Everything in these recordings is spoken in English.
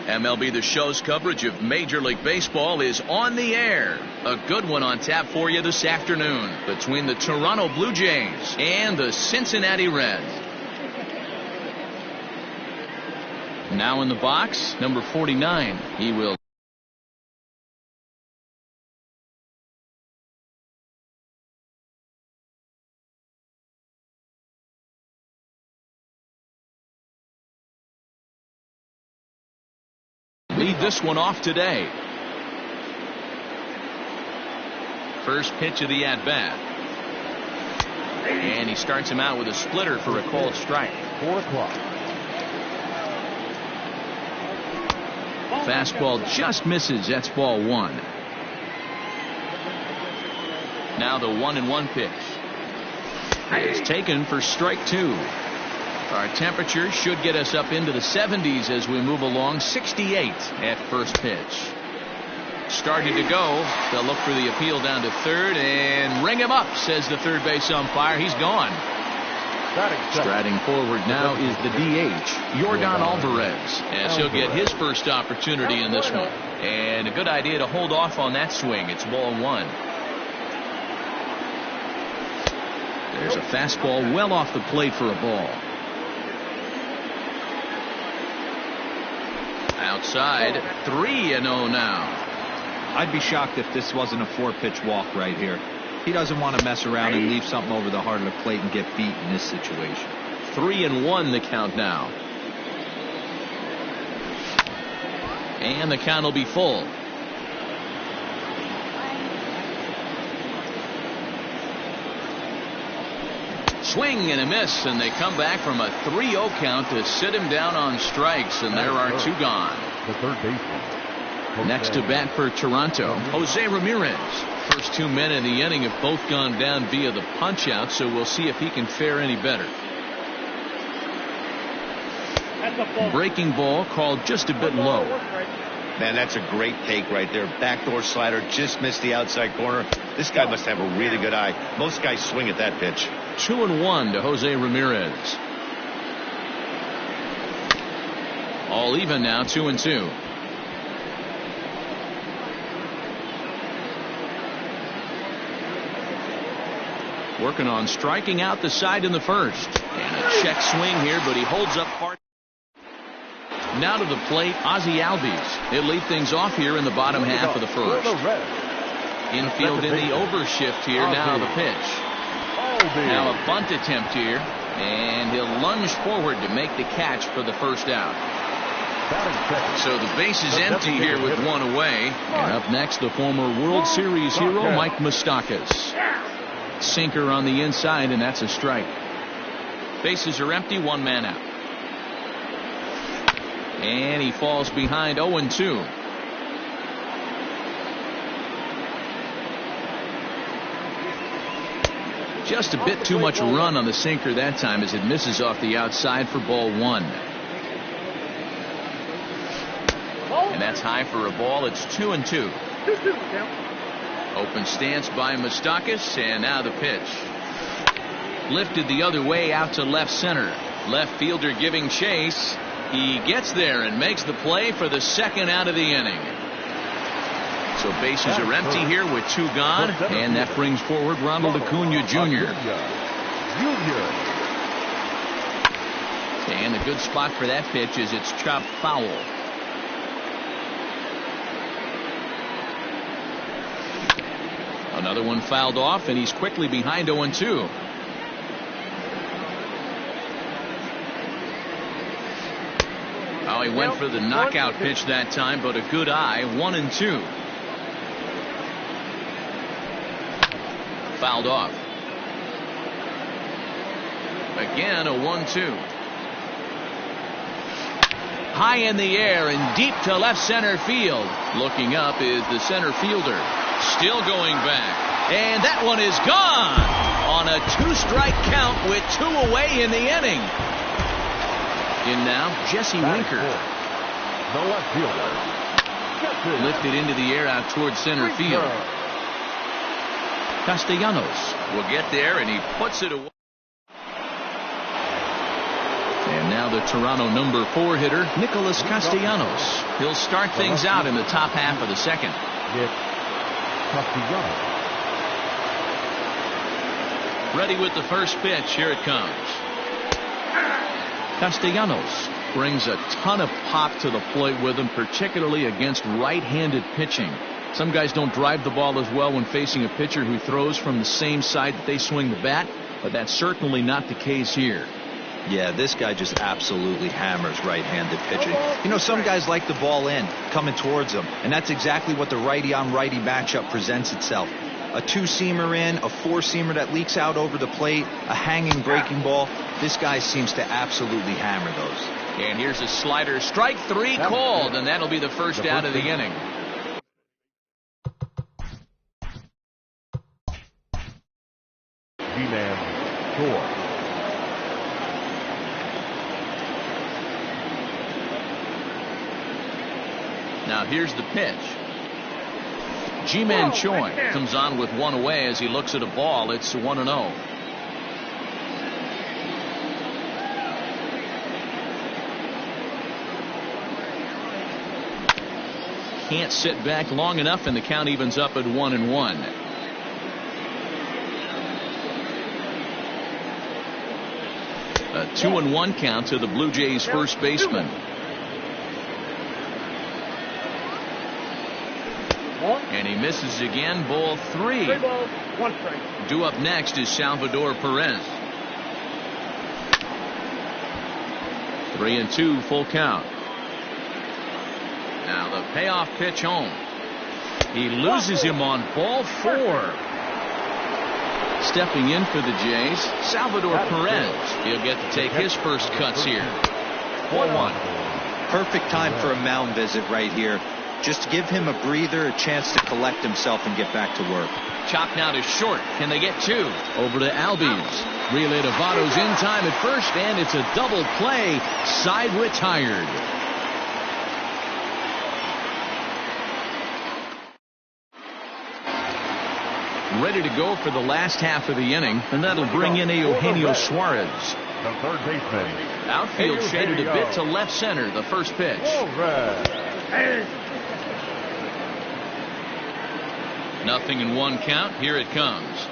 MLB The Show's coverage of Major League Baseball is on the air. A good one on tap for you this afternoon between the Toronto Blue Jays and the Cincinnati Reds. Now in the box, number 49. He will lead this one off today. First pitch of the at-bat. And he starts him out with a splitter for a called strike. 4 o'clock. Fastball just misses. That's ball 1. Now the 1-1 pitch. It's taken for strike 2. Our temperature should get us up into the 70s as we move along. 68 at first pitch. Starting to go. They'll look for the appeal down to third and ring him up, says the third base umpire. He's gone. Striding forward now is the DH, Yordan Alvarez, as he'll get his first opportunity in this one. And a good idea to hold off on that swing. It's ball 1. There's a fastball well off the plate for a ball. Outside, 3-0 now. I'd be shocked if this wasn't a 4-pitch walk right here. He doesn't want to mess around and leave something over the heart of the plate and get beat in this situation. 3-1 the count now. And the count will be full. Swing and a miss, and they come back from a 3-0 count to sit him down on strikes, and there are 2 gone. The third baseman. Next to bat for Toronto, Jose Ramirez. First 2 men in the inning have both gone down via the punch out, so we'll see if he can fare any better. Breaking ball called just a bit low. Man, that's a great take right there. Backdoor slider just missed the outside corner. This guy must have a really good eye. Most guys swing at that pitch. 2-1 to Jose Ramirez. All even now, 2-2. Working on striking out the side in the first. And a check swing here, but he holds up hard. Now to the plate, Ozzie Albies. He'll lead things off here in the bottom half of the first. Infield in the overshift here. Now the pitch. Now a bunt attempt here. And he'll lunge forward to make the catch for the first out. So the base is empty here with 1 away. And up next, the former World Series hero, Mike Moustakas. Sinker on the inside, and that's a strike. Bases are empty, 1 man out. And he falls behind 0-2. Just a bit too much run on the sinker that time as it misses off the outside for ball 1. And that's high for a ball. It's 2-2. Open stance by Moustakas, and now the pitch. Lifted the other way out to left center. Left fielder giving chase. He gets there and makes the play for the second out of the inning. So bases are empty here with 2 gone, and that brings forward Ronald Acuna Jr. And a good spot for that pitch is it's chopped foul. Another one fouled off, and he's quickly behind 0-2. Oh, he went for the knockout pitch that time, but a good eye. 1-2. Fouled off. Again, a 1-2. High in the air and deep to left center field. Looking up is the center fielder. Still going back. And that one is gone on a 2-strike count with 2 away in the inning. In now, Jesse Winker. The left fielder. Lifted into the air out towards center field. Castellanos will get there, and he puts it away. And now Now the Toronto number 4 hitter, Nicholas Castellanos. He'll start things out in the top half of the second. Nick Castellanos. Ready with the first pitch. Here it comes. Castellanos brings a ton of pop to the plate with him, particularly against right-handed pitching. Some guys don't drive the ball as well when facing a pitcher who throws from the same side that they swing the bat, but that's certainly not the case here. Yeah, this guy just absolutely hammers right-handed pitching. You know, some guys like the ball in, coming towards them, and that's exactly what the righty-on-righty matchup presents itself. A two-seamer in, a four-seamer that leaks out over the plate, a hanging breaking ball. This guy seems to absolutely hammer those. And here's a slider. Strike 3 called, and that'll be the first out of the inning. G-Man Choi. Now here's the pitch. Ji-Man Choi comes on with one away as he looks at a ball. It's 1-0. Can't sit back long enough, and the count evens up at 1-1. A 2-1 count to the Blue Jays first baseman. And he misses again. Ball 3. Due up next is Salvador Perez. 3-2 full count. Now the payoff pitch home. He loses him on ball 4. Stepping in for the Jays, Salvador Perez. He'll get to take his first cuts here. 4-1. Perfect time for a mound visit right here. Just to give him a breather, a chance to collect himself and get back to work. Chopped now to short. Can they get 2? Over to Albies. Relay to Votto's in time at first, and it's a double play. Side retired. Ready to go for the last half of the inning, and that'll bring in Eugenio Suarez. The third baseman. Outfield shaded a bit to left center. The first pitch. Nothing in 1 count. Here it comes.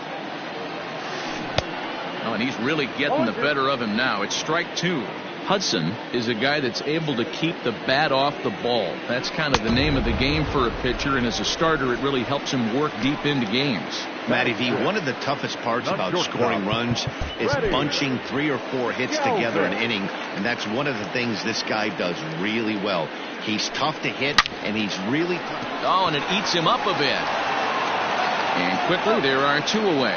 Oh, and he's really getting the better of him now. It's strike 2. Hudson is a guy that's able to keep the bat off the ball. That's kind of the name of the game for a pitcher, and as a starter, it really helps him work deep into games. Matty V, one of the toughest parts about scoring runs is bunching 3 or 4 hits together an inning, and that's one of the things this guy does really well. He's tough to hit, and he's really tough. Oh, and it eats him up a bit. And quickly, there are 2 away.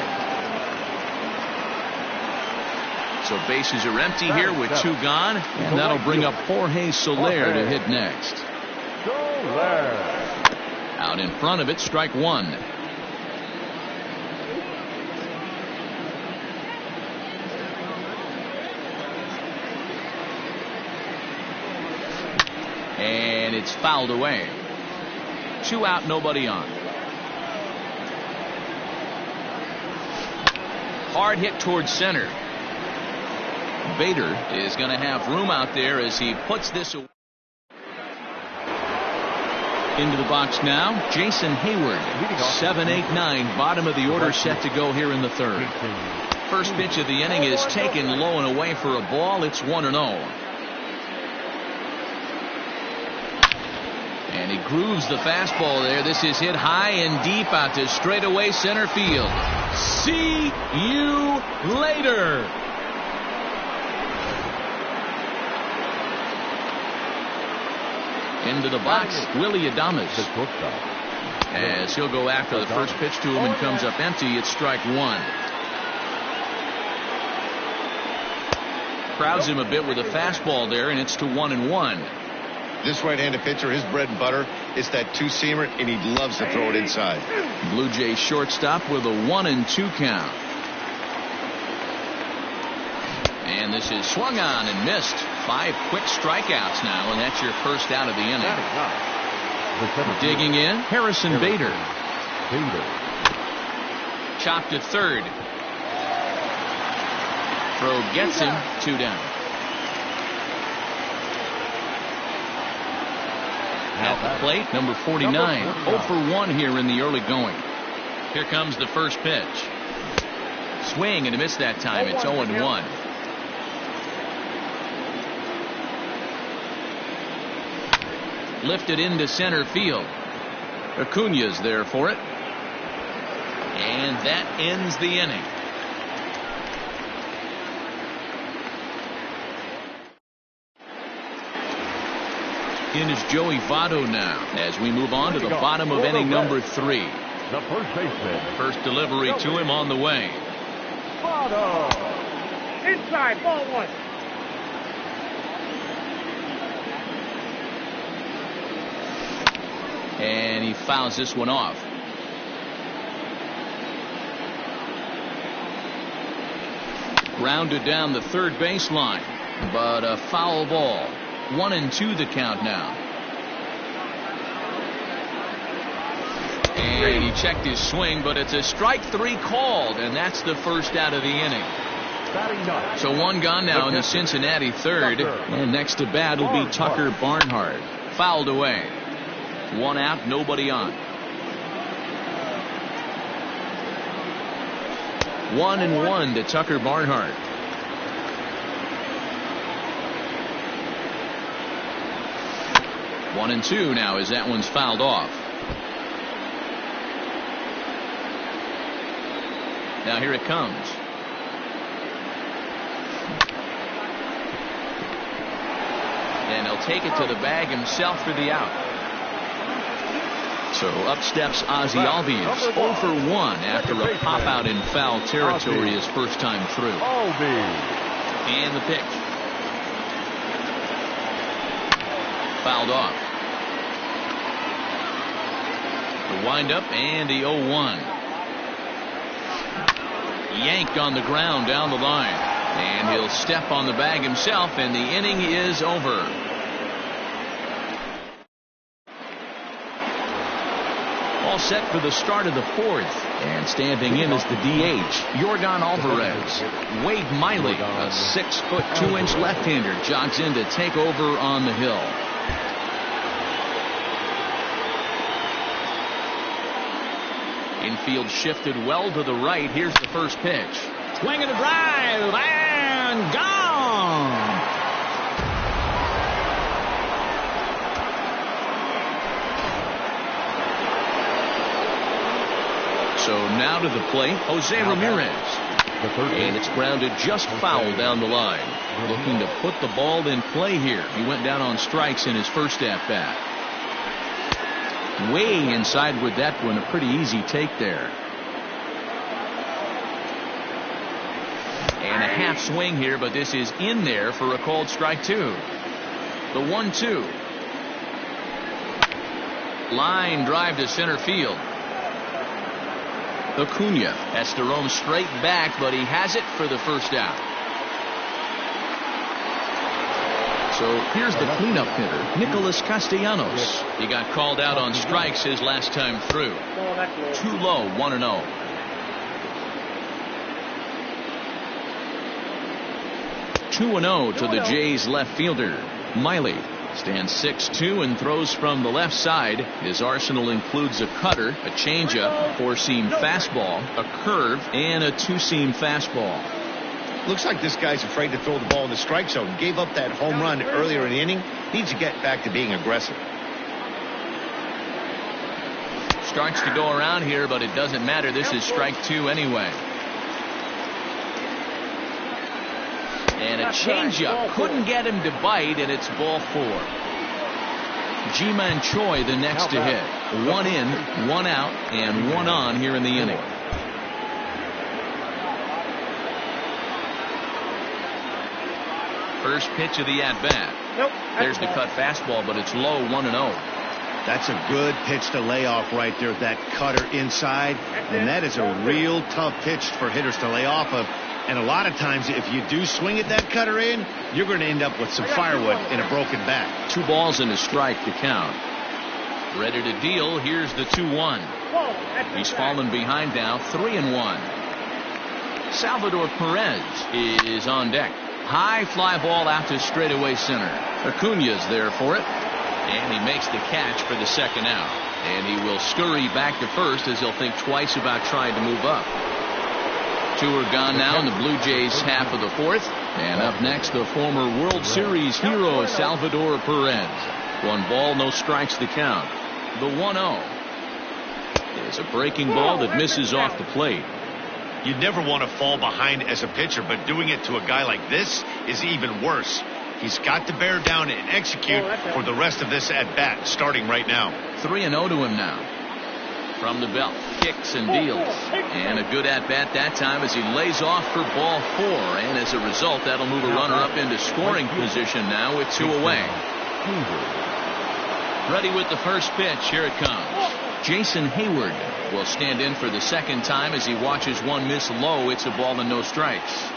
So bases are empty here with 2 gone, and that'll bring up Jorge Soler to hit next. Out in front of it, strike 1. And it's fouled away. 2 out, nobody on. Hard hit towards center. Bader is going to have room out there as he puts this away. Into the box now, Jason Hayward. 7-8-9, bottom of the order set to go here in the third. First pitch of the inning is taken low and away for a ball. It's 1-0. And he grooves the fastball there. This is hit high and deep out to straightaway center field. See you later. Into the box, Willy Adames. As he'll go after the first pitch to him and comes up empty, it's strike 1. Crowds him a bit with a fastball there, and it's to 1-1. This right-handed pitcher, his bread and butter is that 2-seamer, and he loves to throw it inside. Blue Jays shortstop with a 1-2 count. And this is swung on and missed. 5 quick strikeouts now, and that's your first out of the inning. Digging in, Harrison Bader. Chopped at third. Throw gets him, 2 down. At the plate, number 49. 0 for 1 here in the early going. Here comes the first pitch. Swing and a miss that time. It's 0-1. Lifted into center field. Acuna's there for it. And that ends the inning. In is Joey Votto now as we move on to the bottom of inning number 3. The first baseman. First delivery to him on the way. Votto. Inside, ball 1. And he fouls this one off. Grounded down the third baseline, but a foul ball. 1-2 the count now. And he checked his swing, but it's a strike 3 called, and that's the first out of the inning. So one gone now in the Cincinnati third, and next to bat will be Tucker Barnhart. Fouled away. 1 out, nobody on. 1-1 to Tucker Barnhart. One and two now as that one's fouled off. Now here it comes. And he'll take it to the bag himself for the out. So up steps Ozzie Albies, 0 for 1 after a pop out in foul territory his first time through. And the pitch. Fouled off. The windup and the 0-1. Yanked on the ground down the line. And he'll step on the bag himself, and the inning is over. All set for the start of the fourth. And standing in is the DH, Yordan Alvarez. Wade Miley, a 6-foot 2-inch left-hander, jogs in to take over on the hill. Infield shifted well to the right. Here's the first pitch. Swing and a drive, and gone. So now to the plate, Jose Ramirez. And it's grounded just foul down the line. Looking to put the ball in play here. He went down on strikes in his first at-bat. Way inside with that one, a pretty easy take there. And a half swing here, but this is in there for a called strike 2. The 1-2. Line drive to center field. Acuna has to roam straight back, but he has it for the first out. So here's the cleanup hitter, Nicholas Castellanos. He got called out on strikes his last time through. Too low, 1-0. Two 2-0 to the Jays left fielder, Miley. Stands 6'2" and throws from the left side. His arsenal includes a cutter, a changeup, a 4-seam fastball, a curve, and a 2-seam fastball. Looks like this guy's afraid to throw the ball in the strike zone. Gave up that home run earlier in the inning. Needs to get back to being aggressive. Starts to go around here, but it doesn't matter. This is strike 2 anyway. And a changeup couldn't get him to bite, and it's ball 4. Ji-Man Choi the next to hit. 1 in, 1 out, and 1 on here in the inning. First pitch of the at-bat. There's the cut fastball, but it's low, 1-0. That's a good pitch to lay off right there, that cutter inside. And that is a real tough pitch for hitters to lay off of. And a lot of times, if you do swing at that cutter in, you're going to end up with some firewood in a broken bat. 2 balls and a strike to count. Ready to deal. Here's the 2-1. He's fallen behind now, 3-1. Salvador Perez is on deck. High fly ball out to straightaway center. Acuna's there for it. And he makes the catch for the second out. And he will scurry back to first as he'll think twice about trying to move up. 2 are gone now in the Blue Jays half of the fourth. And up next, the former World Series hero Salvador Perez. 1 ball, no strikes to count. The 1-0 is a breaking ball that misses off the plate. You never want to fall behind as a pitcher, but doing it to a guy like this is even worse. He's got to bear down and execute for the rest of this at bat, starting right now. 3-0 to him now. From the belt, kicks and deals. And a good at bat that time as he lays off for ball 4. And as a result, that'll move a runner up into scoring position now with 2 away. Ready with the first pitch. Here it comes. Jason Hayward will stand in for the second time as he watches one miss low. It's a ball and no strikes.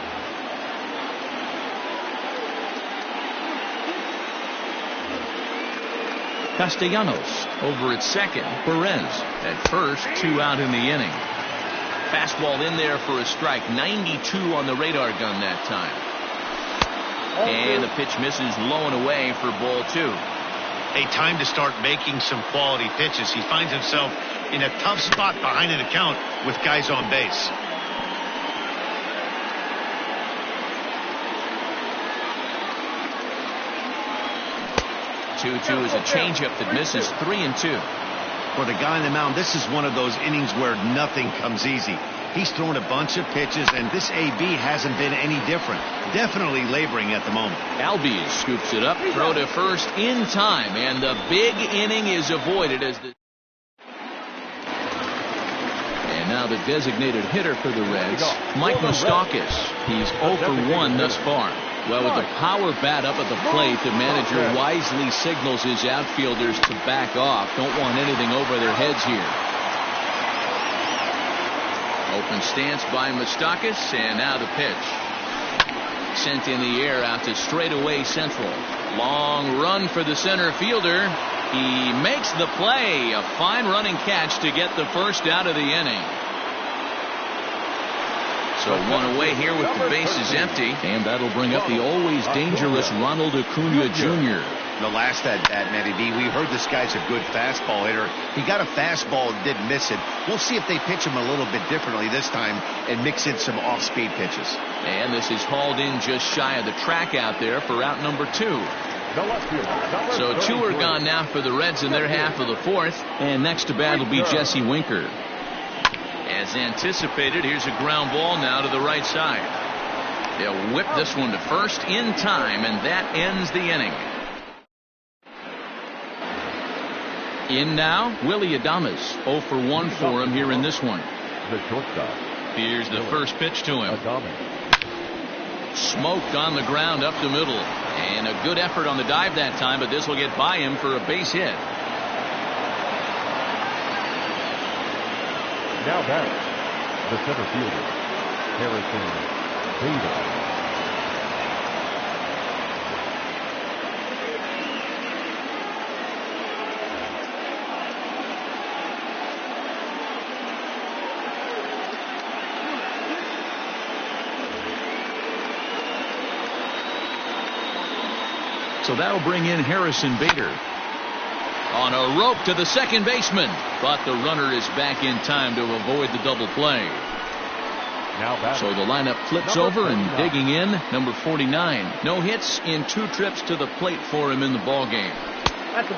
Castellanos over at second. Perez at first. 2 out in the inning. Fastball in there for a strike. 92 on the radar gun that time. And the pitch misses low and away for ball 2. A time to start making some quality pitches. He finds himself in a tough spot behind an account with guys on base. 2-2 is a changeup that misses. 3-2. For the guy on the mound, this is one of those innings where nothing comes easy. He's thrown a bunch of pitches, and this AB hasn't been any different. Definitely laboring at the moment. Albies scoops it up, throw to first in time, and the big inning is avoided as the. And now the designated hitter for the Reds, Mike Moustakas. He's 0 for 1 thus far. Well, with the power bat up at the plate, the manager wisely signals his outfielders to back off. Don't want anything over their heads here. Open stance by Moustakas, and now the pitch. Sent in the air out to straightaway central. Long run for the center fielder. He makes the play. A fine running catch to get the first out of the inning. So 1 away here with the bases empty. And that'll bring up the always dangerous Ronald Acuna Jr. The last at bat, Matty B, we heard this guy's a good fastball hitter. He got a fastball and didn't miss it. We'll see if they pitch him a little bit differently this time and mix in some off-speed pitches. And this is hauled in just shy of the track out there for out number 2. So 2 are gone now for the Reds in their half of the fourth. And next to bat will be Jesse Winker. As anticipated, here's a ground ball now to the right side. They'll whip this one to first in time, and that ends the inning. In now, Willy Adames. 0 for 1 for him here in this one. The shortstop. Here's the first pitch to him. Smoked on the ground up the middle. And a good effort on the dive that time, but this will get by him for a base hit. Now back, the center fielder, Harrison Bader. So that'll bring in Harrison Bader. On a rope to the second baseman, but the runner is back in time to avoid the double play. So the lineup flips over and digging in, number 49. No hits in 2 trips to the plate for him in the ball game.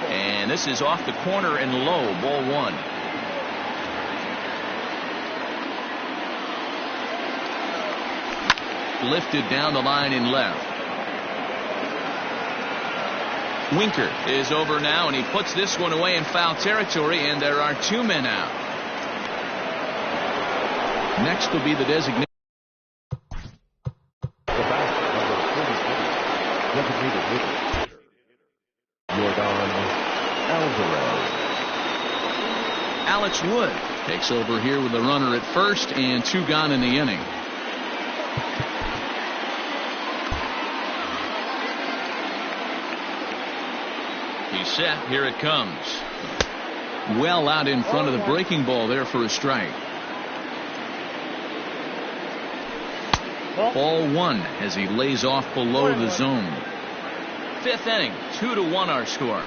And this is off the corner and low, ball 1. Lifted down the line in left. Winker is over now, and he puts this one away in foul territory, and there are 2 men out. Next will be the designated. The back, number 33, designated hitter, Yordan Alvarez. Alex Wood takes over here with the runner at first, and 2 gone in the inning. He's set. Here it comes. Well out in front of the breaking ball there for a strike. Ball 1 as he lays off below the zone. 5th inning, 2-1 our score.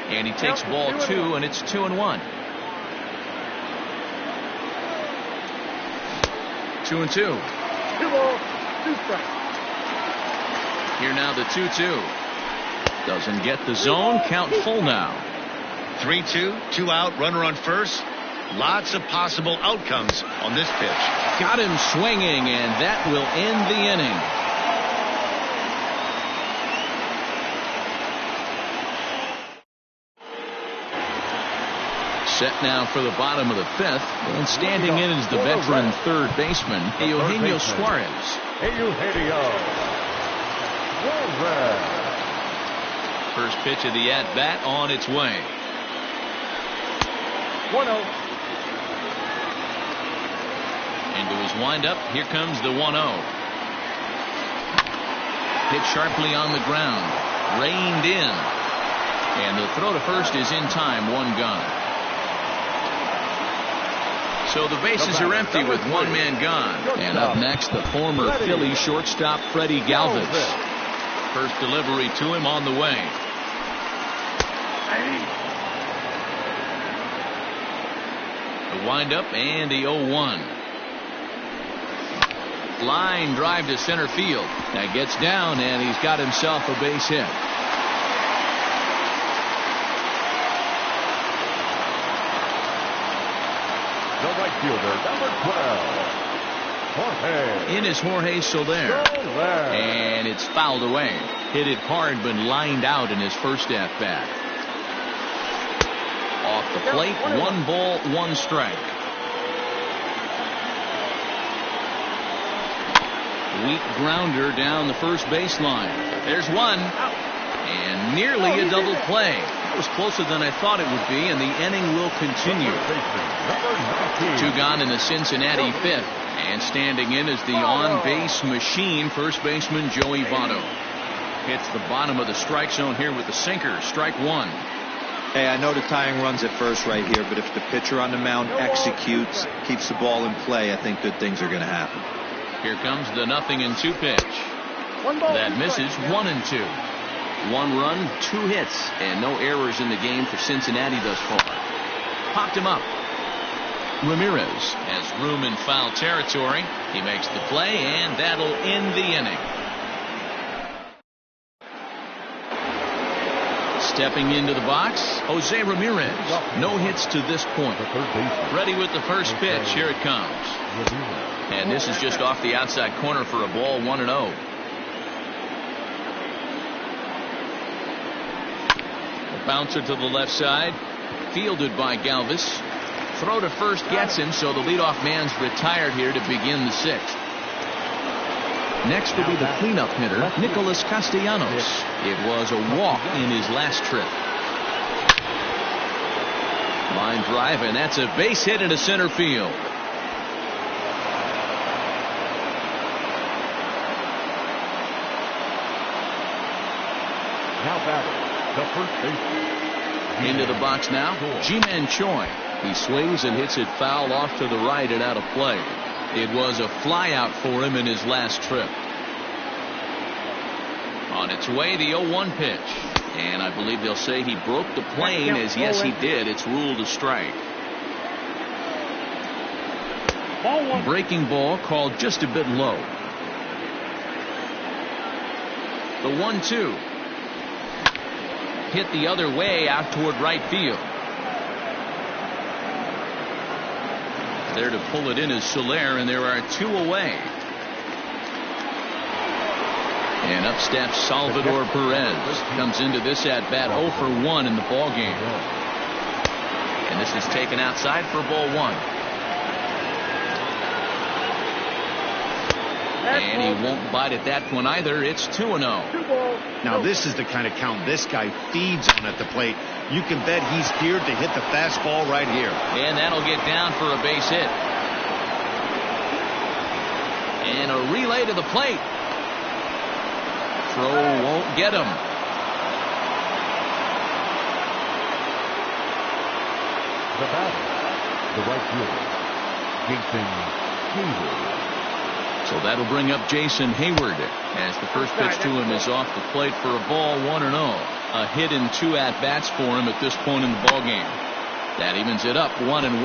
And he takes ball 2, and it's 2-1. 2-2. 2 balls, 2 strikes. Here now the 2-2. Doesn't get the zone. Count full now. 3-2, 2 out, runner on first. Lots of possible outcomes on this pitch. Got him swinging, and that will end the inning. Set now for the bottom of the 5th, and standing in is the veteran third baseman, Eugenio Suarez. Eugenio Suarez. First pitch of the at-bat on its way. 1-0. Into his windup, here comes the 1-0. Hit sharply on the ground, reined in, and the throw to first is in time, 1 gone. So the bases are empty with 1 man gone. And up next, the former Philly shortstop Freddie Galvis. First delivery to him on the way. The windup and the 0-1. Line drive to center field. That gets down, and he's got himself a base hit. The right fielder, number 12, Jorge. In is Jorge Soler. And it's fouled away. Hit it hard, but lined out in his first at-bat. Off the plate, 1 ball, 1 strike. Weak grounder down the first baseline. There's 1. And nearly a double play. It was closer than I thought it would be, and the inning will continue. 2 gone in the Cincinnati 5th. And standing in is the on-base machine, first baseman Joey Votto. Hits the bottom of the strike zone here with the sinker. Strike 1. Hey, I know the tying runs at first right here, but if the pitcher on the mound executes, keeps the ball in play, I think good things are going to happen. Here comes the 0-2 pitch. That misses. 1-2. 1 run, 2 hits, and no errors in the game for Cincinnati thus far. Popped him up. Ramirez has room in foul territory. He makes the play, and that'll end the inning. Stepping into the box, Jose Ramirez. No hits to this point. Ready with the first pitch. Here it comes. And this is just off the outside corner for a ball, 1-0. A bouncer to the left side. Fielded by Galvis. Throw to first gets him, so the leadoff man's retired here to begin the 6th. Next will be the cleanup hitter, Nicholas Castellanos. It was a walk in his last trip. Line drive, and that's a base hit into center field. Now batting, the first baseman. Into the box now, Ji-Man Choi. He swings and hits it foul off to the right and out of play. It was a flyout for him in his last trip. On its way, the 0-1 pitch. And I believe they'll say he broke the plane, as yes he did. It's ruled a strike. Breaking ball called just a bit low. The 1-2. Hit the other way out toward right field. There to pull it in is Soler, and there are 2 away. And up steps Salvador Perez. Comes into this at bat 0 for 1 in the ball game. And this is taken outside for ball 1. And he won't bite at that one either. It's 2-0. Now this is the kind of count this guy feeds on at the plate. You can bet he's geared to hit the fastball right here. And that'll get down for a base hit. And a relay to the plate. Throw won't get him. The batter, the right fielder, Jason Heyward. So that'll bring up Jason Hayward as the first pitch to him is off the plate for a ball, 1-0. A hit in 2 at-bats for him at this point in the ball game. That evens it up 1-1.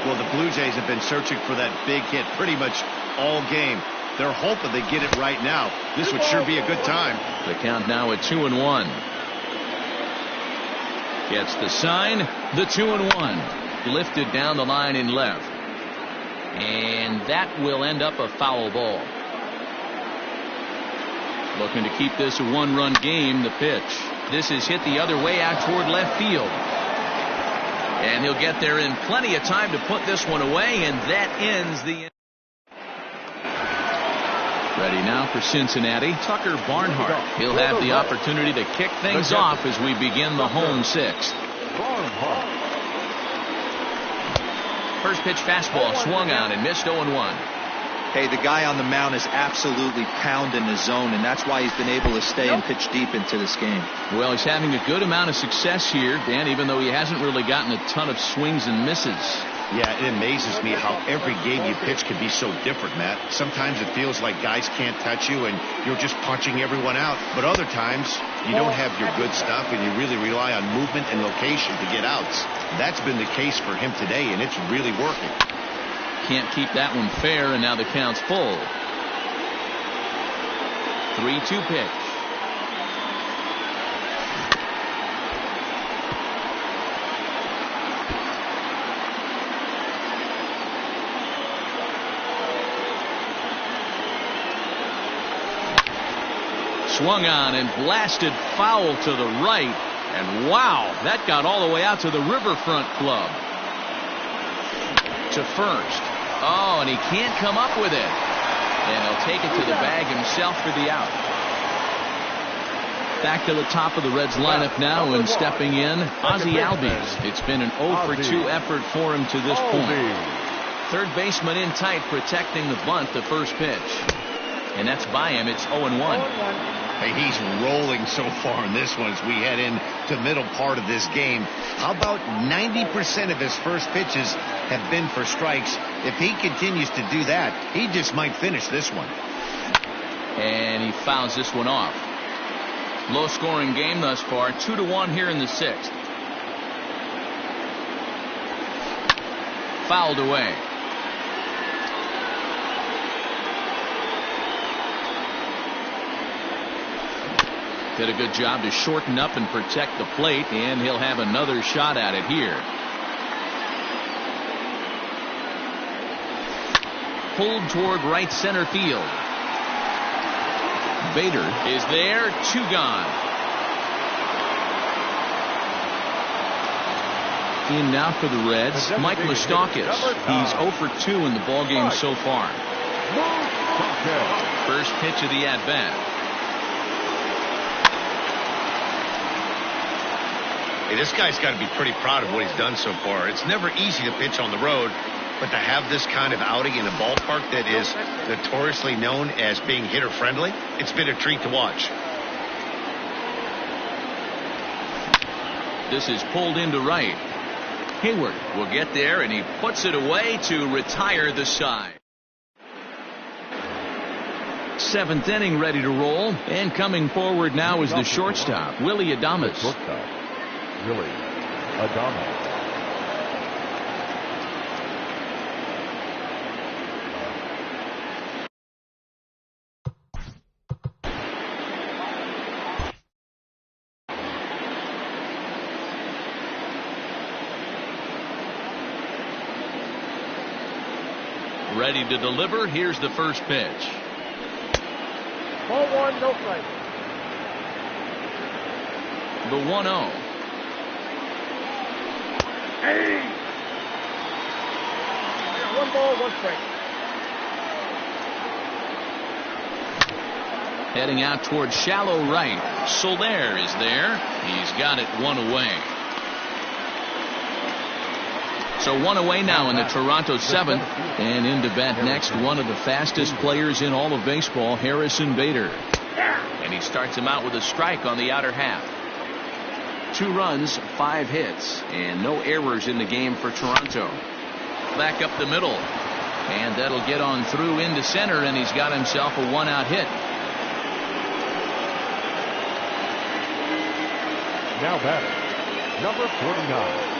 Well, the Blue Jays have been searching for that big hit pretty much all game. They're hoping they get it right now. This would sure be a good time. The count now at 2-1. Gets the sign, the 2-1. Lifted down the line in left. And that will end up a foul ball. Looking to keep this a 1-run game. The pitch. This is hit the other way out toward left field. And he'll get there in plenty of time to put this one away, and that ends the. Ready now for Cincinnati, Tucker Barnhart. He'll have the opportunity to kick things off as we begin the home 6th. First pitch fastball swung on and missed 0-1. Hey, the guy on the mound is absolutely pounding the zone, and that's why he's been able to stay and pitch deep into this game. Well, he's having a good amount of success here, Dan, even though he hasn't really gotten a ton of swings and misses. Yeah, it amazes me how every game you pitch can be so different, Matt. Sometimes it feels like guys can't touch you and you're just punching everyone out. But other times you don't have your good stuff and you really rely on movement and location to get outs. That's been the case for him today, and it's really working. Can't keep that one fair, and now the count's full. 3-2 pitch. Swung on and blasted foul to the right. And wow, that got all the way out to the Riverfront Club. To first. Oh, and he can't come up with it. And he'll take it to the bag himself for the out. Back to the top of the Reds lineup now, and stepping in, Ozzie Albies. It's been an 0-for-2 effort for him to this point. Third baseman in tight, protecting the bunt, the first pitch. And that's by him. It's 0-1. Hey, he's rolling so far in this one as we head into the middle part of this game. How about 90% of his first pitches have been for strikes? If he continues to do that, he just might finish this one. And he fouls this one off. Low scoring game thus far, 2-1 here in the 6th. Fouled away. Did a good job to shorten up and protect the plate, and he'll have another shot at it here. Pulled toward right center field. Bader is there, 2 gone. In now for the Reds, Mike Moustakas. He's 0-for-2 in the ballgame so far. First pitch of the at-bat. Hey, this guy's got to be pretty proud of what he's done so far. It's never easy to pitch on the road, but to have this kind of outing in a ballpark that is notoriously known as being hitter-friendly, it's been a treat to watch. This is pulled into right. Hayward will get there, and he puts it away to retire the side. 7th inning ready to roll, and coming forward now is the shortstop, Willy Adames. Willy Adames. Ready to deliver. Here's the first pitch. Ball 1, no strike. The 1-0. Hey! Yeah, 1 ball, 1 strike. Heading out towards shallow right. Soler is there. He's got it 1 away. So 1 away now in the Toronto 7th. And in to bat next, one of the fastest players in all of baseball, Harrison Bader. And he starts him out with a strike on the outer half. 2 runs, 5 hits, and no errors in the game for Toronto. Back up the middle. And that'll get on through into center, and he's got himself a 1-out hit. Now batting, number 49.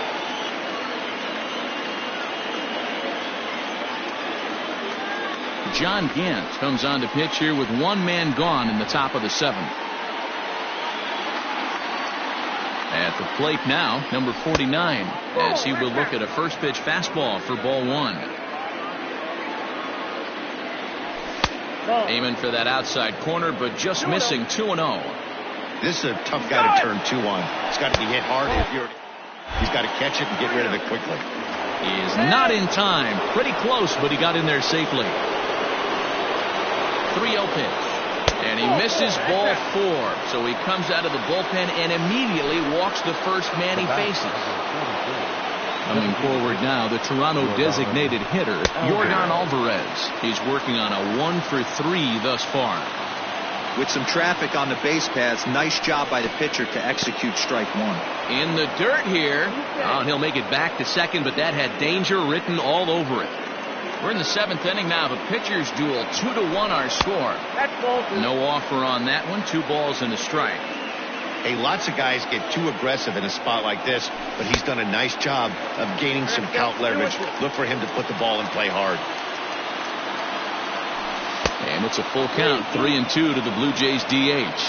John Gant comes on to pitch here with one man gone in the top of the 7th. At the plate now, number 49, as he will look at a first pitch fastball for ball 1. Aiming for that outside corner, but just missing 2-0. This is a tough guy to turn 2 on. It's got to be hit hard. He's got to catch it and get rid of it quickly. He is not in time. Pretty close, but he got in there safely. 3-0 pitch. And he misses ball 4. So he comes out of the bullpen and immediately walks the first man he faces. Coming forward now, the Toronto designated hitter, Yordan Alvarez. He's working on a 1-for-3 thus far. With some traffic on the base paths, nice job by the pitcher to execute strike 1. In the dirt here. Oh, and he'll make it back to second, but that had danger written all over it. We're in the 7th inning now of a pitcher's duel. 2-1 our score. No offer on that one. 2 balls and a strike. Hey, lots of guys get too aggressive in a spot like this, but he's done a nice job of gaining some count leverage. Look for him to put the ball and play hard. And it's a full count. 3-2 to the Blue Jays DH.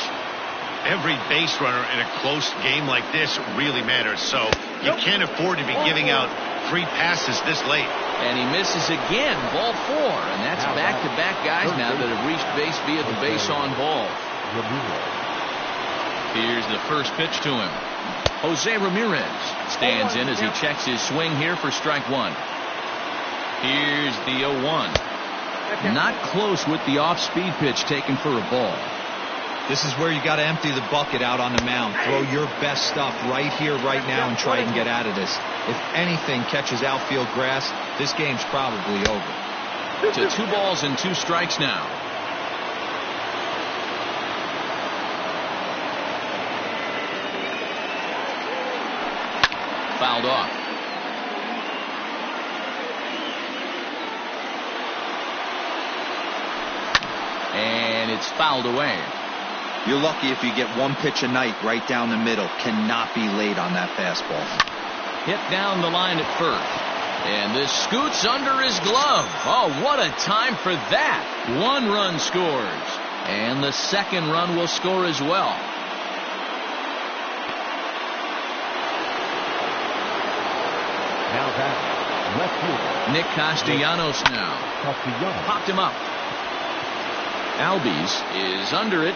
Every base runner in a close game like this really matters, so you can't afford to be giving out 3 passes this late. And he misses again, ball 4, and that's back-to-back guys now that have reached base via the base on balls. Here's the first pitch to him. Jose Ramirez stands in as he checks his swing here for strike 1. Here's the 0-1. Not close with the off-speed pitch taken for a ball. This is where you got to empty the bucket out on the mound. Throw your best stuff right here, right now, and try and get out of this. If anything catches outfield grass, this game's probably over. To 2 balls and 2 strikes now. Fouled off. And it's fouled away. You're lucky if you get 1 pitch a night right down the middle. Cannot be late on that fastball. Hit down the line at first. And this scoots under his glove. Oh, what a time for that. 1 run scores. And the 2nd run will score as well. Now batting, left fielder, Nick Castellanos now. Popped him up. Albies is under it.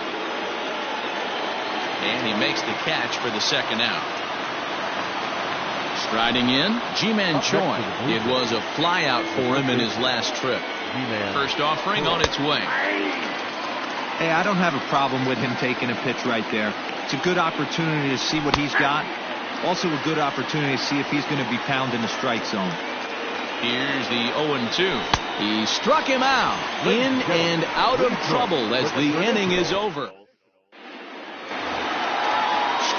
And he makes the catch for the 2nd out. Striding in, Ji-Man Choi. It was a fly out for him in his last trip. First offering on its way. Hey, I don't have a problem with him taking a pitch right there. It's a good opportunity to see what he's got. Also a good opportunity to see if he's going to be pounding the strike zone. Here's the 0-2. He struck him out. In and out of trouble as the inning is over.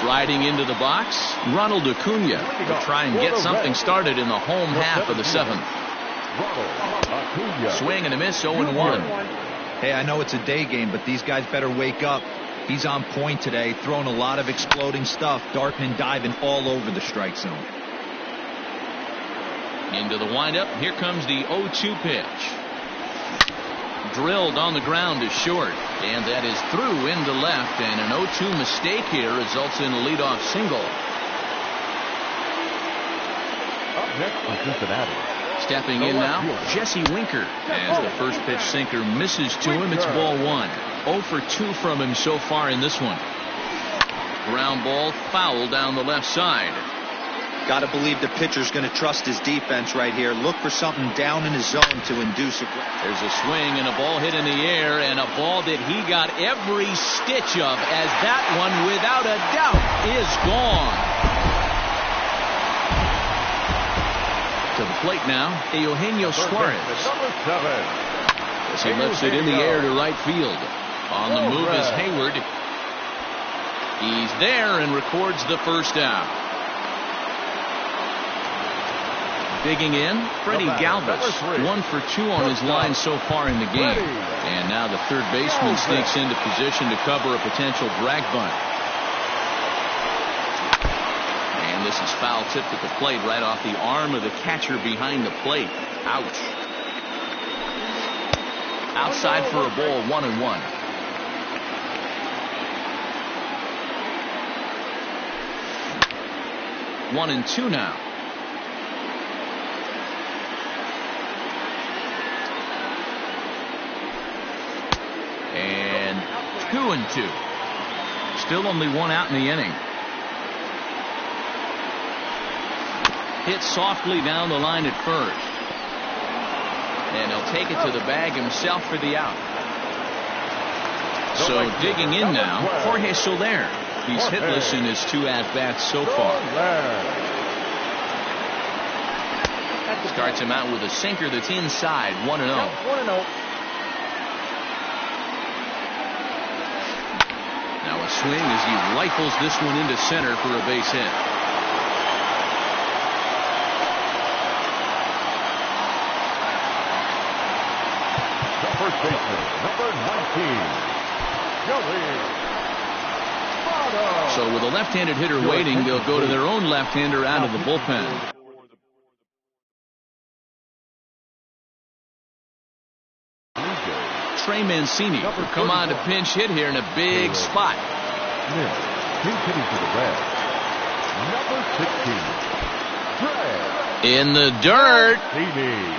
Striding into the box, Ronald Acuna to try and get something started in the home half of the 7th. Swing and a miss, 0-1. Hey, I know it's a day game, but these guys better wake up. He's on point today, throwing a lot of exploding stuff, darting and diving all over the strike zone. Into the windup, here comes the 0-2 pitch. Drilled on the ground to short, and that is through into left, and an 0-2 mistake here results in a leadoff single. Up next for Cincinnati. Stepping in now, Jesse Winker. As the first pitch sinker misses to him, it's ball 1. 0 for 2 from him so far in this one. Ground ball foul down the left side. Got to believe the pitcher's going to trust his defense right here. Look for something down in his zone to induce a... There's a swing and a ball hit in the air, and a ball that he got every stitch of, as that one, without a doubt, is gone. To the plate now, Eugenio Suarez. Number 7. As he lifts it in the air to right field. On the move is Hayward. He's there and records the first out. Digging in, Freddie Galvis, 1 for 2 on his line so far in the game. And now the third baseman sneaks into position to cover a potential drag bunt. And this is foul tipped at the plate right off the arm of the catcher behind the plate. Ouch. Outside for a ball, 1-1. One and two now. And 2-2. Still only one out in the inning. Hit softly down the line at first. And he'll take it to the bag himself for the out. So digging in now, Jorge Soler. He's hitless in his 2 at-bats so far. Starts him out with a sinker that's inside, 1-0. 1-0. Now a swing as he rifles this one into center for a base hit. The first baseman, number 19, Joey. So with a left-handed hitter waiting, they'll go to their own left-hander out of the bullpen. Trey Mancini will come on to pinch hit here in a big spot. Pinch hitting to the red, number 16, Trey. In the dirt. Mancini.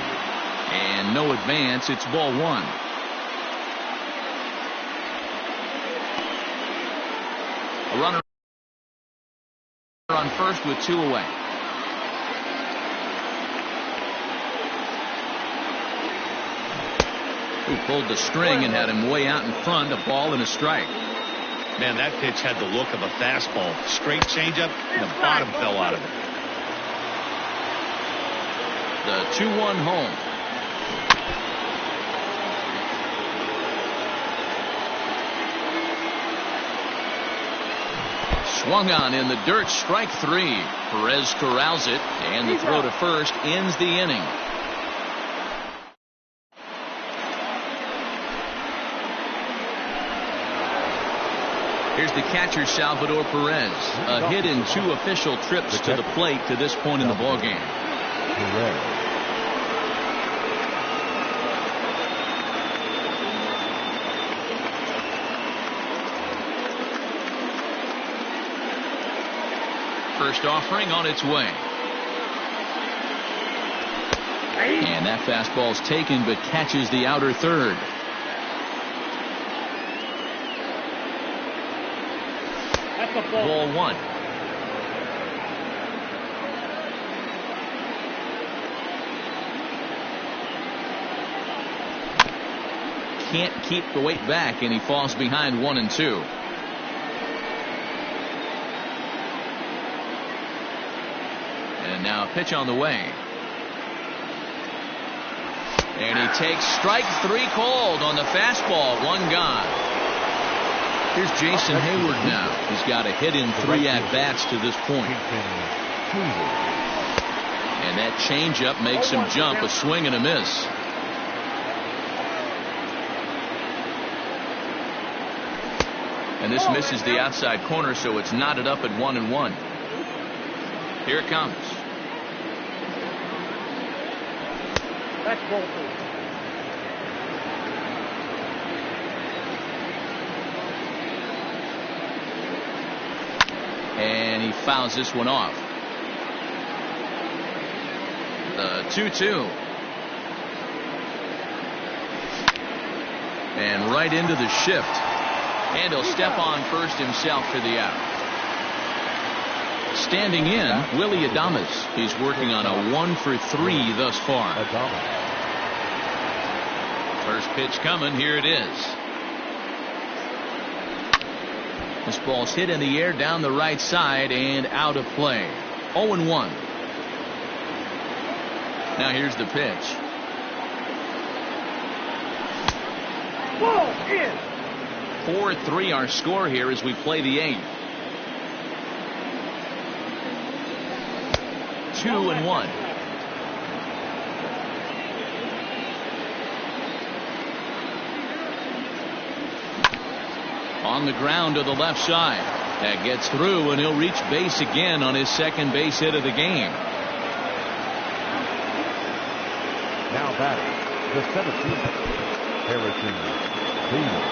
And no advance. It's ball 1. A runner on first with 2 away. Who pulled the string and had him way out in front, a ball and a strike. Man, that pitch had the look of a fastball. Straight changeup, and the bottom fell out of it. The 2-1 home. Swung on in the dirt, strike 3. Perez corrals it, and the throw to first ends the inning. Here's the catcher, Salvador Perez. A hit in 2 official trips to the plate to this point in the ballgame. Perez. First offering on its way. And that fastball's taken but catches the outer third. That's a Ball 1. Can't keep the weight back, and he falls behind 1-2. And now a pitch on the way. And he takes strike 3 cold on the fastball. 1 gone. Here's Jason Hayward now. He's got a hit in 3 at-bats to this point. And that changeup makes him jump, a swing and a miss. And this misses the outside corner, so it's knotted up at 1-1. Here it comes. That's ball 2. And he fouls this one off. The 2-2. And right into the shift. And he'll step on first himself for the out. Standing in, Willy Adames. He's working on a 1 for 3 thus far. First pitch coming. Here it is. This ball's hit in the air down the right side and out of play. 0-1. Now here's the pitch. Ball in. 4-3 our score here as we play the 8th. 2-1. On the ground to the left side. That gets through, and he'll reach base again on his second base hit of the game. Now batting, the center fielder, Harrison Bader.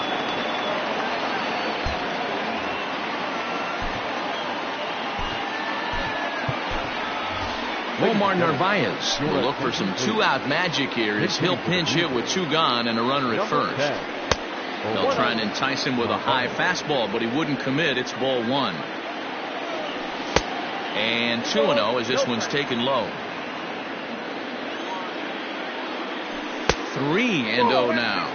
Omar Narvaez will look for some two-out magic here as he'll pinch hit with two gone and a runner at first. They'll try and entice him with a high fastball, but he wouldn't commit. It's ball one. And 2-0 as this one's taken low. 3-0 now.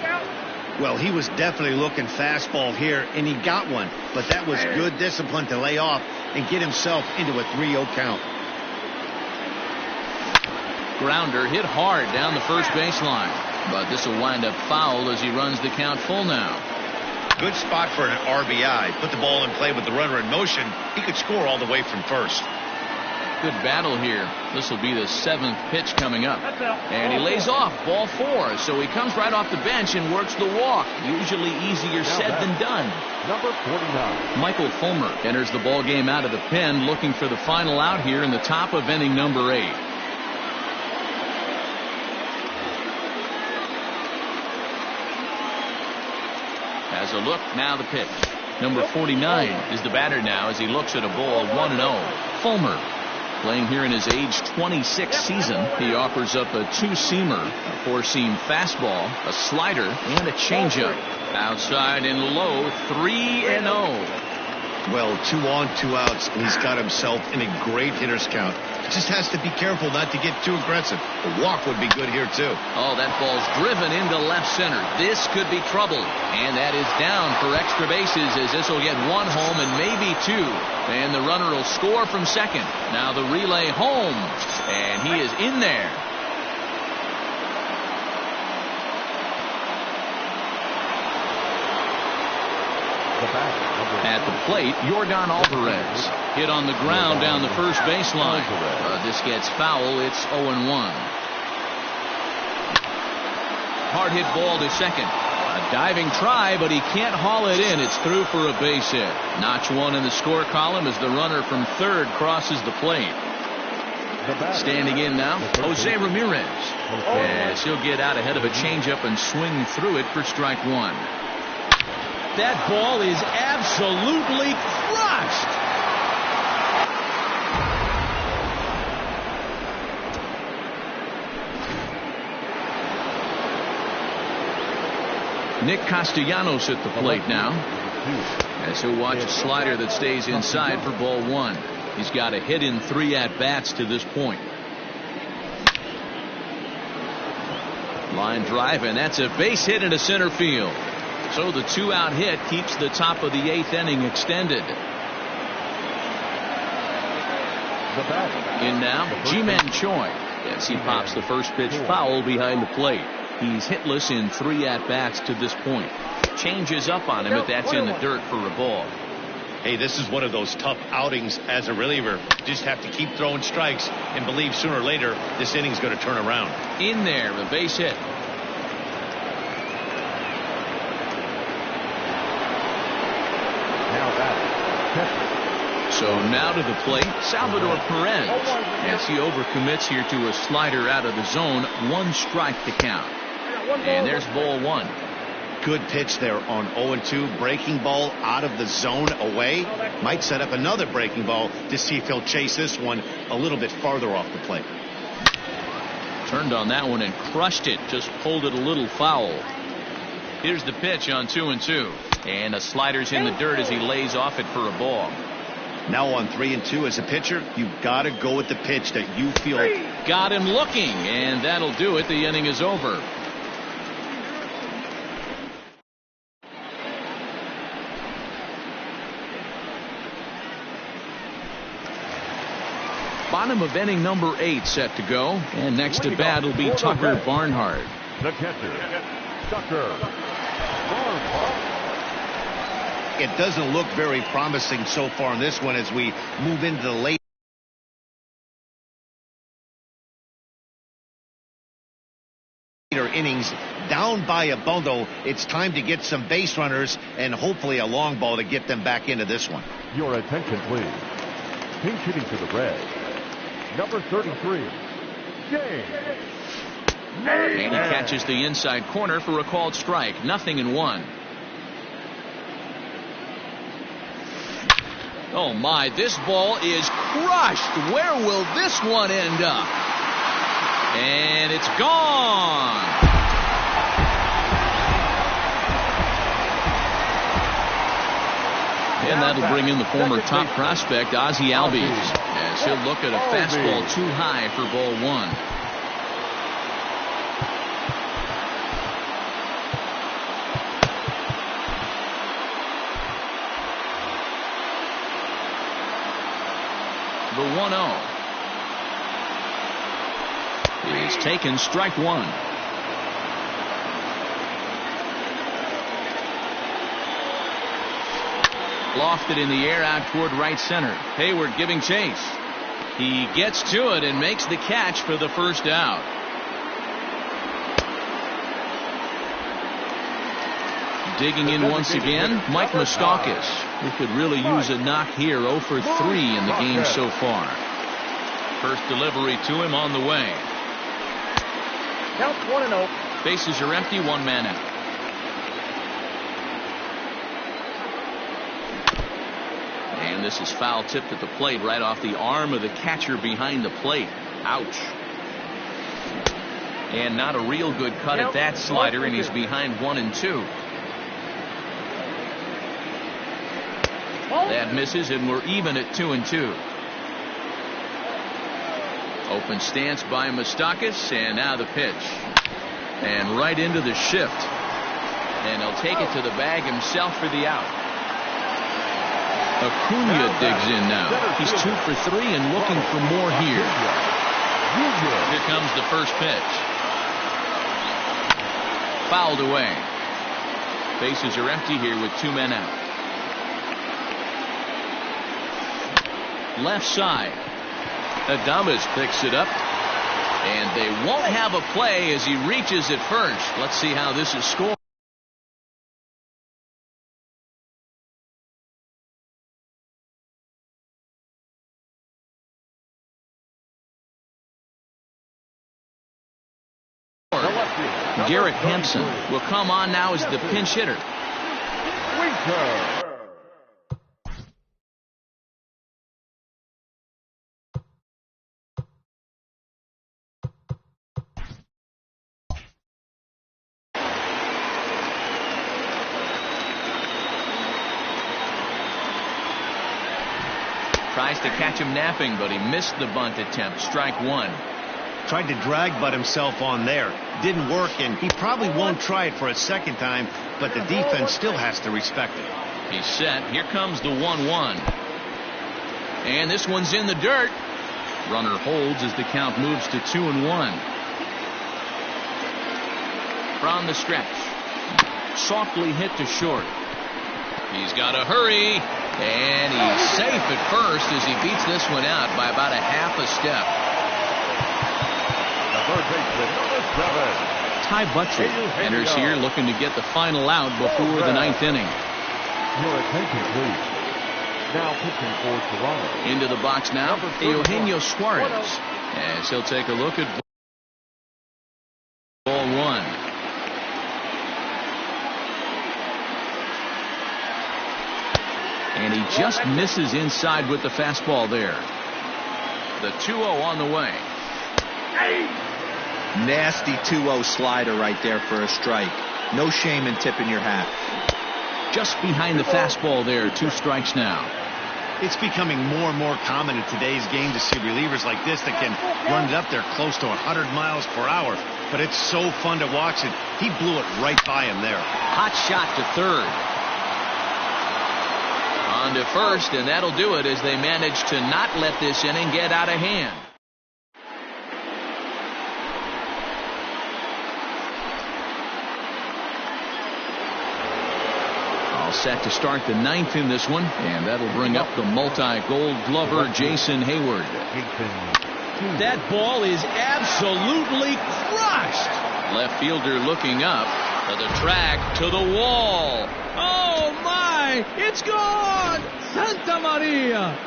Well, he was definitely looking fastball here, and he got one. But that was good discipline to lay off and get himself into a 3-0 count. Grounder hit hard down the first baseline. But this will wind up foul as he runs the count full now. Good spot for an RBI. Put the ball in play with the runner in motion. He could score all the way from first. Good battle here. This will be the 7th pitch coming up. And he lays off ball 4. So he comes right off the bench and works the walk. Usually easier said than done. Number 49. Michael Fulmer enters the ball game out of the pen, looking for the final out here in the top of inning number 8. As a look, now the pitch. Number 49 is the batter now as he looks at a ball 1-0. Fulmer, playing here in his age 26 season, he offers up a two-seamer, a four-seam fastball, a slider, and a changeup. Outside and low, 3-0. Well, 2 on, 2 outs, and he's got himself in a great hitter's count. Just has to be careful not to get too aggressive. A walk would be good here, too. Oh, that ball's driven into left center. This could be trouble. And that is down for extra bases as this will get 1 home and maybe 2. And the runner will score from second. Now the relay home. And he is in there. At the plate, Yordan Alvarez. Hit on the ground down the first baseline. This gets foul. It's 0-1. Hard hit ball to second. A diving try, but he can't haul it in. It's through for a base hit. Notch 1 in the score column as the runner from third crosses the plate. Standing in now, Jose Ramirez. Yes, he'll get out ahead of a changeup and swing through it for strike 1. That ball is absolutely crushed. Nick Castellanos at the plate now, as he'll watch a slider that stays inside for ball 1. He's got a hit in 3 at-bats to this point. Line drive, and that's a base hit into center field. So the 2-out hit keeps the top of the 8th inning extended. In now, Ji-Man Choi. Yes, he pops the first pitch foul behind the plate. He's hitless in 3 at-bats to this point. Changes up on him, but that's in the dirt for a ball. Hey, this is one of those tough outings as a reliever. Just have to keep throwing strikes and believe sooner or later this inning's going to turn around. In there, a base hit. So now to the plate, Salvador Perez. Yes, he overcommits here to a slider out of the zone. 1 strike to count. And there's ball 1. Good pitch there on 0-2. Breaking ball out of the zone away. Might set up another breaking ball to see if he'll chase this one a little bit farther off the plate. Turned on that one and crushed it. Just pulled it a little foul. Here's the pitch on 2-2. And a slider's in the dirt as he lays off it for a ball. Now on 3-2 as a pitcher, you've got to go with the pitch that you feel. Got him looking, and that'll do it. The inning is over. Bottom of inning number 8 set to go. And next to bat will be Tucker Barnhart. The catcher, Tucker Barnhart. It doesn't look very promising so far in this one as we move into the late innings down by a bundle. It's time to get some base runners and hopefully a long ball to get them back into this one. Your attention, please. Pinch hitting to the Reds, number 33, James. And he catches the inside corner for a called strike. 0-1. Oh my, this ball is crushed. Where will this one end up? And it's gone. And that'll bring in the former top prospect, Ozzie Albies, as he'll look at a fastball too high for ball one. The 1-0 is taken, strike one. Lofted in the air out toward right center. Hayward giving chase. He gets to it and makes the catch for the first out. Digging in once again, Mike Moustakas, who could really use a knock here. 0 for 3 in the game so far. First delivery to him on the way. Count 1-0. Bases are empty, one man out. And this is foul tipped at the plate right off the arm of the catcher behind the plate. Ouch. And not a real good cut at that slider, and he's behind 1-2. That misses, and we're even at 2-2. Open stance by Moustakas, and now the pitch. And right into the shift. And he'll take it to the bag himself for the out. Acuna digs in now. He's 2 for 3 and looking for more here. Here comes the first pitch. Fouled away. Bases are empty here with 2 men out. Left side. Adames picks it up. And they won't have a play as he reaches at first. Let's see how this is scored. Garrett Hampson will come on now as the pinch hitter. Tries to catch him napping, but he missed the bunt attempt. Strike one. Tried to drag butt himself on there. Didn't work, and he probably won't try it for a second time, but the defense still has to respect it. He's set. Here comes the 1-1. And this one's in the dirt. Runner holds as the count moves to 2-1. From the stretch. Softly hit to short. He's got to hurry. And he's safe at first as he beats this one out by about a half a step. Ty Buttrick enters here looking to get the final out before the 9th inning. Your attention, please. Now pitching for Toronto. Into the box now, Eugenio Suarez, as he'll take a look at ball one. And he just misses inside with the fastball there. The 2-0 on the way. Nasty 2-0 slider right there for a strike. No shame in tipping your hat. Just behind the fastball there. 2 strikes now. It's becoming more and more common in today's game to see relievers like this that can run it up there close to 100 miles per hour. But it's so fun to watch it. He blew it right by him there. Hot shot to third. On to first, and that'll do it as they manage to not let this inning get out of hand. All set to start the 9th in this one, and that'll bring up the multi-gold glover Jason Hayward. That ball is absolutely crushed. Left fielder looking up to the track, to the wall. Oh my, it's gone. Santa Maria.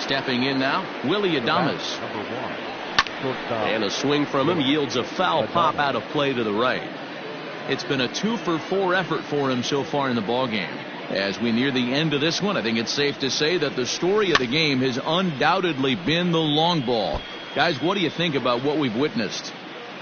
Stepping in now, Willie Adames. Number 1. And a swing from him yields a foul pop out of play to the right. It's been a 2-for-4 effort for him so far in the ballgame. As we near the end of this one, I think it's safe to say that the story of the game has undoubtedly been the long ball. Guys, what do you think about what we've witnessed?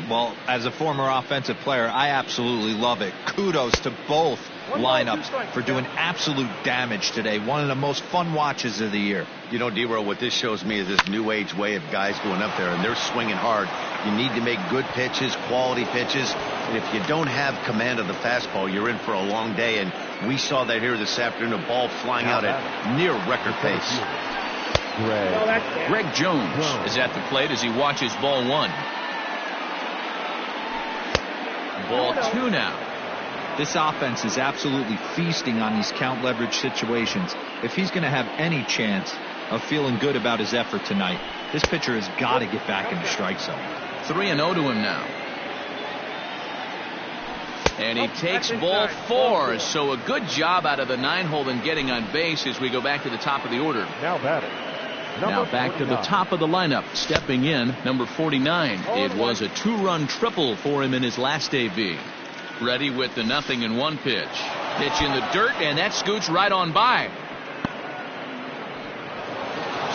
Well, as a former offensive player, I absolutely love it. Kudos to both lineups for doing absolute damage today. One of the most fun watches of the year. You know, D-Roll, what this shows me is this new age way of guys going up there, and they're swinging hard. You need to make good pitches, quality pitches. And if you don't have command of the fastball, you're in for a long day. And we saw that here this afternoon, a ball flying out at near record pace. Greg Jones is at the plate as he watches ball 1. Ball 2 now. This offense is absolutely feasting on these count leverage situations. If he's going to have any chance of feeling good about his effort tonight, this pitcher has got to get back in the strike zone. 3-0 to him now. And he takes ball 4. So a good job out of the 9-hole in getting on base as we go back to the top of the order. Now batting. Now back to the top of the lineup. Stepping in, number 49. It was a 2-run triple for him in his last AB. Ready with the 0-1 pitch. Pitch in the dirt, and that scoots right on by.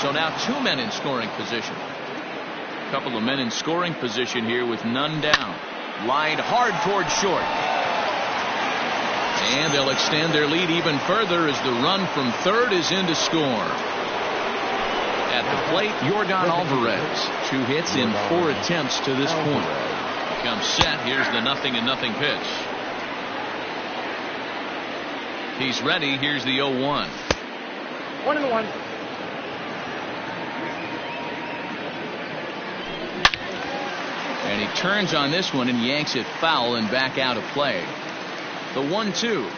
So now 2 men in scoring position. A couple of men in scoring position here with none down. Lined hard toward short. And they'll extend their lead even further as the run from third is in to score. At the plate, Yordan Alvarez. 2 hits in 4 attempts to this point. Comes set. Here's the 0-0 pitch. He's ready. Here's the 0-1. 1-1. And he turns on this one and yanks it foul and back out of play. The 1-2.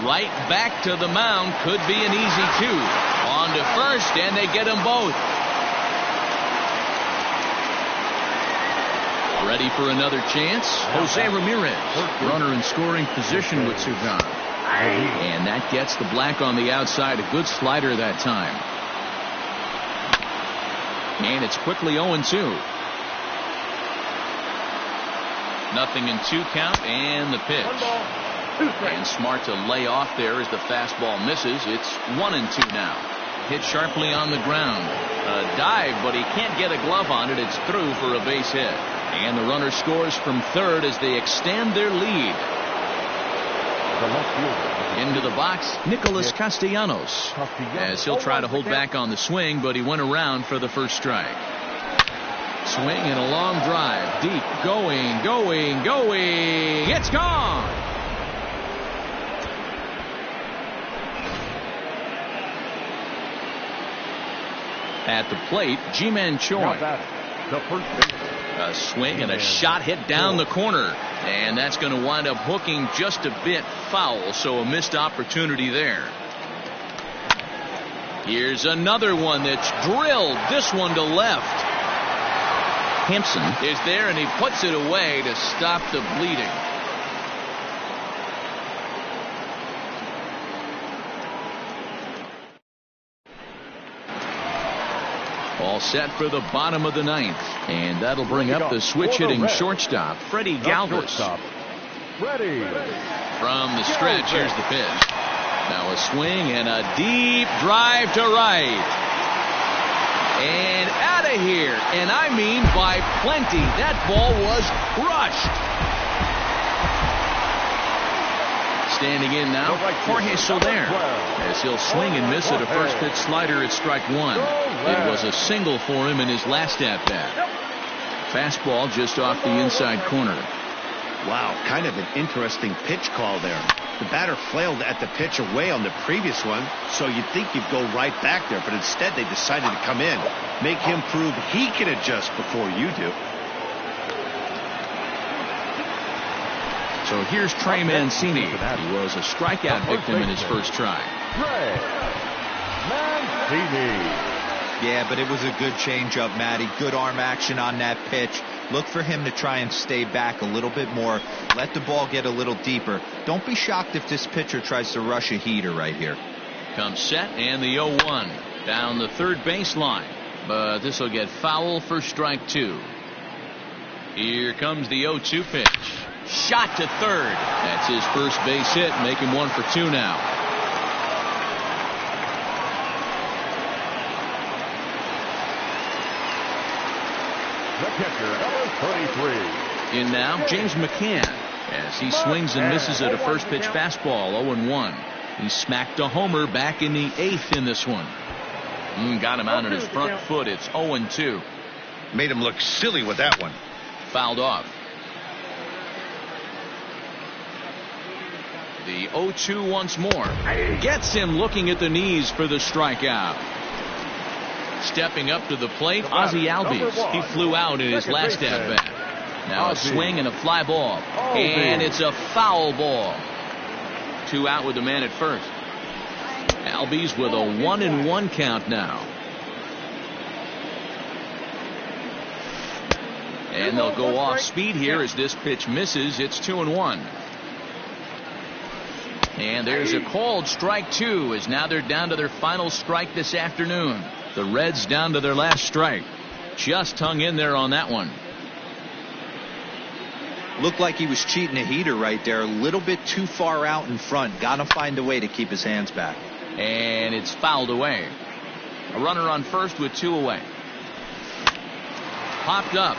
Right back to the mound. Could be an easy 2. On to first, and they get them both. Ready for another chance. Jose Ramirez, runner in scoring position with 2 gone. And that gets the black on the outside. A good slider that time. And it's quickly 0-2. 0-2 count, and the pitch. And smart to lay off there as the fastball misses. It's 1-2 now. Hit sharply on the ground. A dive, but he can't get a glove on it. It's through for a base hit. And the runner scores from third as they extend their lead. Into the box, Nicholas Castellanos. As he'll try to hold back on the swing, but he went around for the first strike. Swing and a long drive. Deep. Going. It's gone. At the plate, Ji-Man Choi. A swing and a shot hit down the corner. And that's going to wind up hooking just a bit foul. So a missed opportunity there. Here's another one that's drilled. This one to left. Hampson is there, and he puts it away to stop the bleeding. All set for the bottom of the 9th. And that'll bring up the switch-hitting shortstop, Freddie Galvis. From the stretch, here's the pitch. Now a swing and a deep drive to right. And out of here. And I mean by plenty. That ball was crushed. Standing in now, Jorge Soler, as he'll swing and miss at a first pitch slider at strike 1. It was a single for him in his last at bat. Fastball just off the inside corner. Wow, kind of an interesting pitch call there. The batter flailed at the pitch away on the previous one, so you'd think you'd go right back there, but instead they decided to come in, make him prove he can adjust before you do. So here's Trey Mancini. He was a strikeout victim in his first try. Trey Mancini. Yeah, but it was a good changeup, Matty. Good arm action on that pitch. Look for him to try and stay back a little bit more. Let the ball get a little deeper. Don't be shocked if this pitcher tries to rush a heater right here. Comes set and the 0-1 down the third baseline. But this will get foul for strike 2. Here comes the 0-2 pitch. Shot to third. That's his first base hit. Make him 1 for 2 now. The catcher, number 33. In now, James McCann, as he swings and misses at a first pitch fastball, 0-1. He smacked a homer back in the 8th in this one. Got him out on his front foot. It's 0-2. Made him look silly with that one. Fouled off. The 0-2 once more. Gets him looking at the knees for the strikeout. Stepping up to the plate, Ozzie Albies. He flew out in his last at-bat. Now a swing and a fly ball. And it's a foul ball. 2 out with the man at first. Albies with a 1-1 count now. And they'll go off speed here as this pitch misses. It's 2-1. And there's a called strike 2 as now they're down to their final strike this afternoon. The Reds down to their last strike. Just hung in there on that one. Looked like he was cheating a heater right there. A little bit too far out in front. Got to find a way to keep his hands back. And it's fouled away. A runner on first with 2 away. Popped up.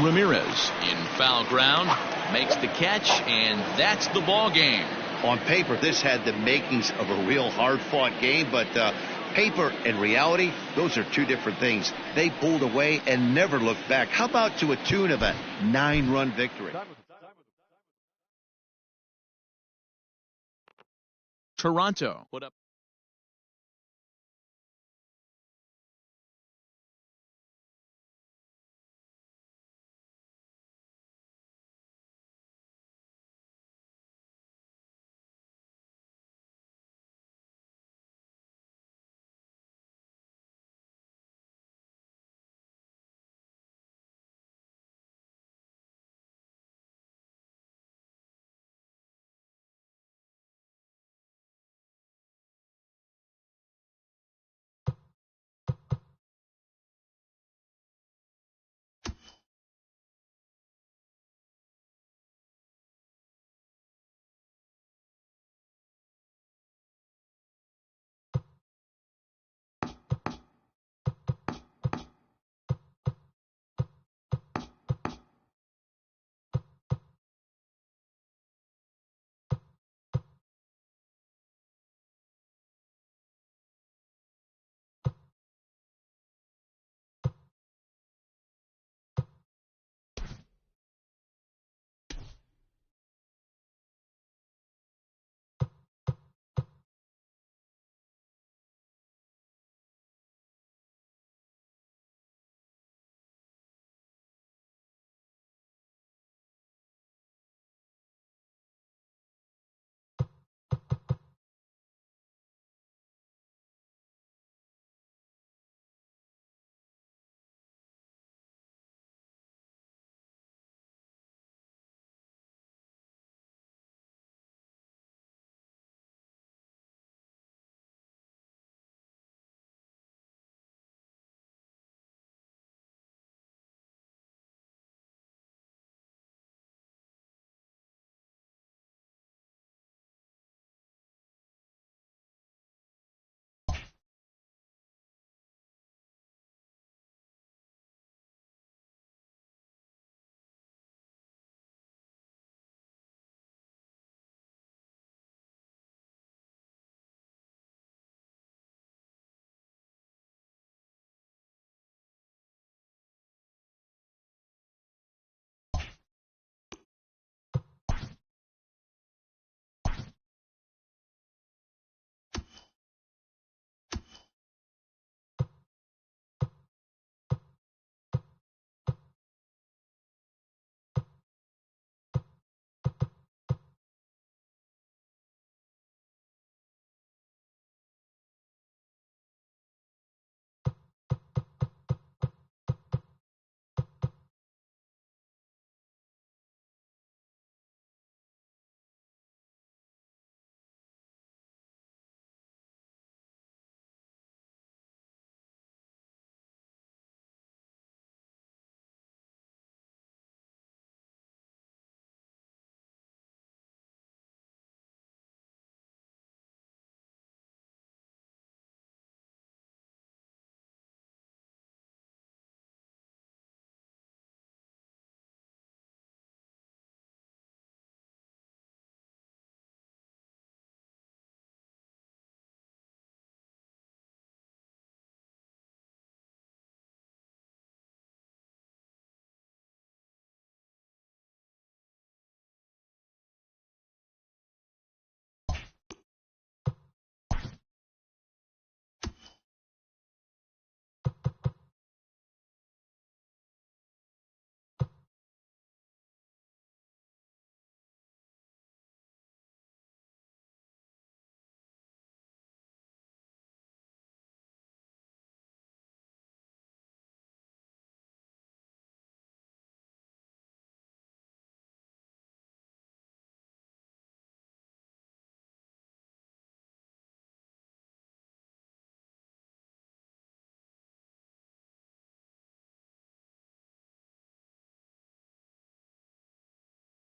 Ramirez in foul ground. Makes the catch, and that's the ball game. On paper, this had the makings of a real hard-fought game, but paper and reality, those are 2 different things. They pulled away and never looked back. How about to a tune of a 9-run victory? Toronto put up